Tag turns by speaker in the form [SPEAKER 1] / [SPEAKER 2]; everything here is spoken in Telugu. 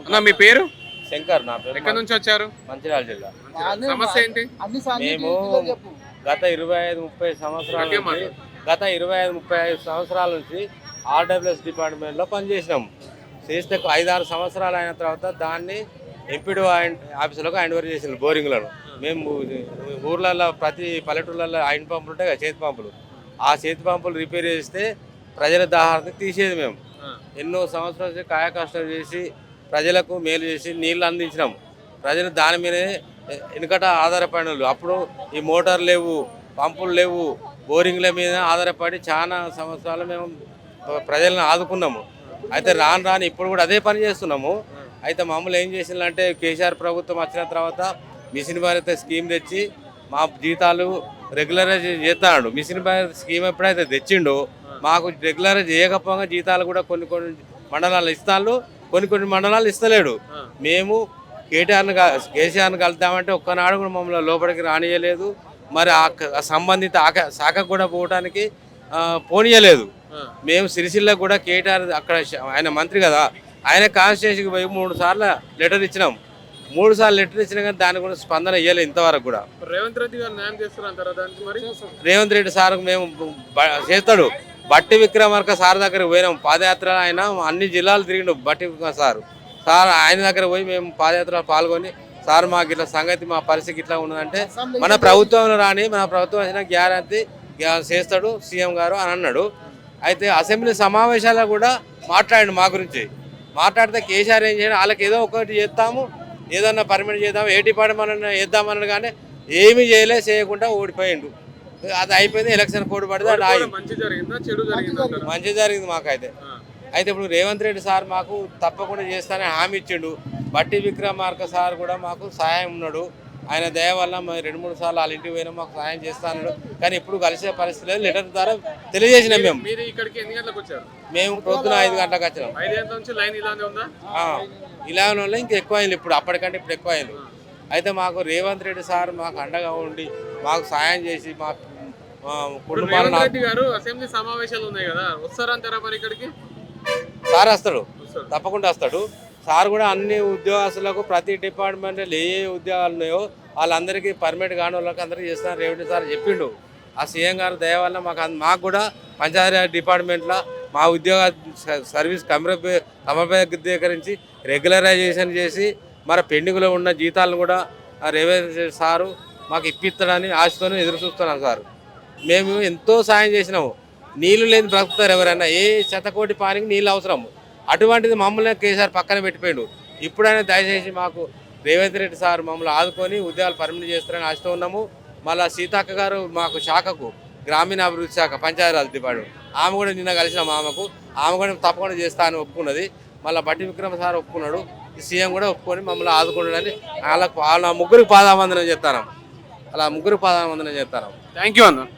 [SPEAKER 1] అన్న మీ పేరు?
[SPEAKER 2] శంకర్ నా పేరు.
[SPEAKER 1] ఎక్కడి నుంచి వచ్చారు?
[SPEAKER 2] మంచిర్యాల జిల్లా.
[SPEAKER 1] సమస్య ఏంటి?
[SPEAKER 2] మేము గత 25-30 సంవత్సరాల నుంచి ఆర్డబ్ల్యూఎస్ డిపార్ట్మెంట్లో పనిచేసినాం. చేస్తే 5-6 సంవత్సరాలు అయిన తర్వాత దాన్ని ఎంపీడీ ఆఫీసులకు హ్యాండ్ ఓవర్ చేసినాం బోరింగ్లను. మేము ఊర్లలో ప్రతి పల్లెటూళ్ళల్లో హ్యాండ్ పంపులు ఉంటాయి కదా, చేతి పంపులు. ఆ చేతి పంపులు రిపేర్ చేస్తే ప్రజల దాహాన్ని తీసేది మేము. ఎన్నో సంవత్సరాల నుంచి కాయకష్టం చేసి ప్రజలకు మేలు చేసి నీళ్ళు అందించినాం. ప్రజలు దాని మీదే వెనుకట ఆధారపడిన అప్పుడు ఈ మోటార్లు లేవు, పంపులు లేవు, బోరింగ్ల మీద ఆధారపడి చాలా సంవత్సరాలు మేము ప్రజలను ఆదుకున్నాము. అయితే రాను ఇప్పుడు కూడా అదే పని చేస్తున్నాము. అయితే మమ్మల్ని ఏం చేసిందంటే కేసీఆర్ ప్రభుత్వం వచ్చిన తర్వాత మిషన్ భారత్ స్కీమ్ తెచ్చి మా జీతాలు రెగ్యులరైజ్ చేస్తున్నాడు. మిషన్ భారత్ స్కీమ్ ఎప్పుడైతే తెచ్చిండో మాకు రెగ్యులరైజ్ చేయకపోగా జీతాలు కూడా కొన్ని మండలాలు ఇస్తాను, కొన్ని మండలాలు ఇస్తలేడు. మేము కేసీఆర్ని కలుద్దామంటే ఒక్కనాడు కూడా మమ్మల్ని లోపలికి రానియలేదు. మరి ఆ సంబంధిత శాఖ కూడా పోవడానికి పోనీయలేదు. మేము సిరిసిల్లకు కూడా కేటీఆర్ అక్కడ ఆయన మంత్రి కదా, ఆయన కాన్స్టిట్యూన్సీకి పోయి 3 సార్లు లెటర్ ఇచ్చినాం. 3 సార్లు లెటర్ ఇచ్చినా కానీ దాని కూడా స్పందన ఇవ్వలేదు ఇంతవరకు కూడా.
[SPEAKER 1] రేవంత్ రెడ్డి గారు న్యాయం చేస్తారంటారా దానికి? మరి
[SPEAKER 2] రేవంత్ రెడ్డి సార్ మేము చేస్తాడు. బట్టి విక్రమార్క సార్ దగ్గరకు పోయినాం పాదయాత్ర. ఆయన అన్ని జిల్లాలు తిరిగిండు బట్టి సార్ ఆయన దగ్గర పోయి మేము పాదయాత్ర పాల్గొని సార్ మాకు ఇట్లా సంగతి మా పరిస్థితి ఇట్లా ఉన్నదంటే మన ప్రభుత్వంలో రాని మన ప్రభుత్వం వచ్చిన గ్యారంటీ చేస్తాడు సీఎం గారు అని అన్నాడు. అయితే అసెంబ్లీ సమావేశాల్లో కూడా మాట్లాడండి మా గురించి. మాట్లాడితే కేసీఆర్ ఏం చేయడం, వాళ్ళకి ఏదో ఒకటి చేస్తాము, ఏదన్నా పర్మిట్ చేద్దాము, ఏ డిపార్ట్మెంట్ వేద్దామన్నాడు కానీ ఏమీ చేయకుండా ఓడిపోయిండు. అది అయిపోయింది. ఎలక్షన్ కోడ్ పడితే అది మంచి జరిగింది మాకైతే. అయితే ఇప్పుడు రేవంత్ రెడ్డి సార్ మాకు తప్పకుండా చేస్తానని హామీ ఇచ్చిండు. బట్టి విక్రమార్క సార్ కూడా మాకు సహాయం ఉన్నాడు. ఆయన దయ వల్ల 2-3 సార్లు వాళ్ళ ఇంటికి పోయినా మాకు సహాయం చేస్తాను. కానీ ఇప్పుడు కలిసే పరిస్థితి లేదు. లెటర్ ద్వారా తెలియజేసినాం. మేము పొద్దున 5 గంటలకు వచ్చినాం.
[SPEAKER 1] 5 గంటల నుంచి లైన్ ఇలానే ఉందా?
[SPEAKER 2] ఇలానే వల్ల ఇంకా ఎక్కువ అయింది. ఇప్పుడు అప్పటికంటే ఇప్పుడు ఎక్కువ అయింది. అయితే మాకు రేవంత్ రెడ్డి సార్ మాకు అండగా ఉండి మాకు సహాయం చేసి మా కుటుంబాలు.
[SPEAKER 1] అసెంబ్లీ సమావేశాలు ఉన్నాయి కదా, వస్తారంటారా మరి ఇక్కడికి?
[SPEAKER 2] సార్ వస్తాడు, తప్పకుండా వస్తాడు. సార్ కూడా అన్ని ఉద్యోగస్తులకు ప్రతి డిపార్ట్మెంట్లో ఏ ఉద్యోగాలు ఉన్నాయో వాళ్ళందరికీ పర్మనెంట్ కాని వాళ్ళకి అందరికీ చేస్తున్నారు రేవంత్ సార్ చెప్పిండు. ఆ సీఎం గారు దయ వల్ల మాకు కూడా పంచాయతీ డిపార్ట్మెంట్లో మా ఉద్యోగ సర్వీస్ క్రమబద్ధీకరించి రెగ్యులరైజేషన్ చేసి మరి పెండింగ్లో ఉన్న జీతాలను కూడా రేవంత్ సారు మాకు ఇప్పిస్తాడని ఆశతోనే ఎదురు చూస్తున్నాం సార్. మేము ఎంతో సాయం చేసినాము. నీళ్లు లేని బ్రతుకుతారు ఎవరైనా, ఏ శతకోటి పానికి నీళ్ళు అవసరం. అటువంటిది మమ్మల్ని కేసీఆర్ పక్కన పెట్టిపోయాడు. ఇప్పుడైనా దయచేసి మాకు రేవంత్ రెడ్డి సార్ మమ్మల్ని ఆదుకొని ఉద్యోగాలు పర్మిట్ చేస్తారని ఆశతో ఉన్నాము. మళ్ళీ సీతక్క గారు మాకు శాఖకు గ్రామీణాభివృద్ధి శాఖ పంచాయతీరాజ్ డిపార్ట్మెంట్ ఆమె కూడా నిన్న కలిసినాం. ఆమె కూడా తప్పకుండా చేస్తా అని ఒప్పుకున్నది. మళ్ళీ బట్టి విక్రమ సార్ ఒప్పుకున్నాడు. సీఎం కూడా ఒప్పుకొని మమ్మల్ని ఆదుకున్నాడని వాళ్ళ ముగ్గురికి పాదావందనం చేస్తాను. అలా ముగ్గురికి పాదావందనం చేస్తాను.
[SPEAKER 1] థ్యాంక్ యూ అన్న.